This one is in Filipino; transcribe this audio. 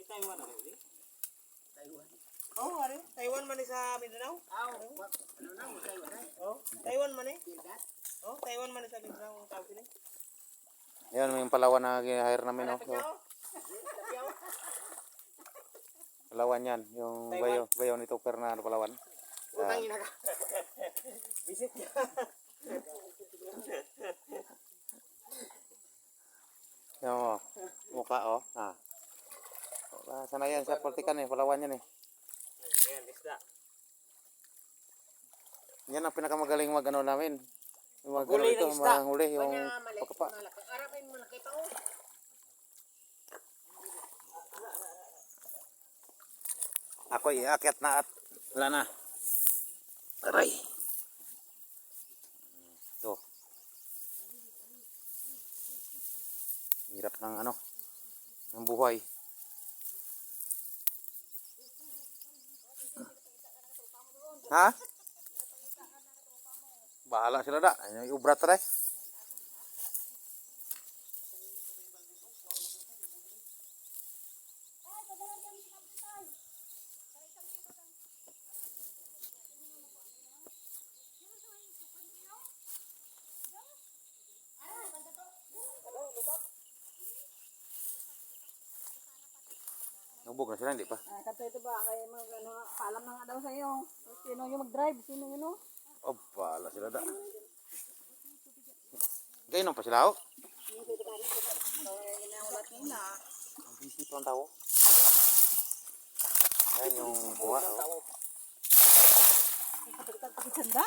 Taiwan na rin. Taiwan. Oh, ari. Taiwan man ni sa Mindanao? Ano na mo Taiwan ay? Oh, Taiwan man eh. Bildat. Oh, Taiwan man ni sa Mindanao ang tawag sila. Yan, may Palawan na hire namin. Oh. Palawan yan. Yung bayo ni Tuper na Palawan. Utang ina ka. Visit niya. Yung mukha oh. Sana yan sa Politikan eh. Palawan yan eh. Ayan, isda. Yan ang pinakamagaling mag-ano namin. Yung Huli ng isda. Manghuli yung pagkapa. Arapin mo nakita ko. Ako iakyat na at wala na. Aray. Ito. Hirap ng ano. Ng buhay. Ha? Bahala sila da. Yung ubrat rin. Nubog na sila, hindi pa. Kanto ito ba kay mag ano, paalam na nga daw sa iyo. Sino yung mag-drive? Sino yun oh? Oh, bahala sila da. Gainom pa sila oh. Hindi ka rin sila. Ginaulat nila. Ang busy pa ang tao. Ayan yung buha oh. Kapag sanda?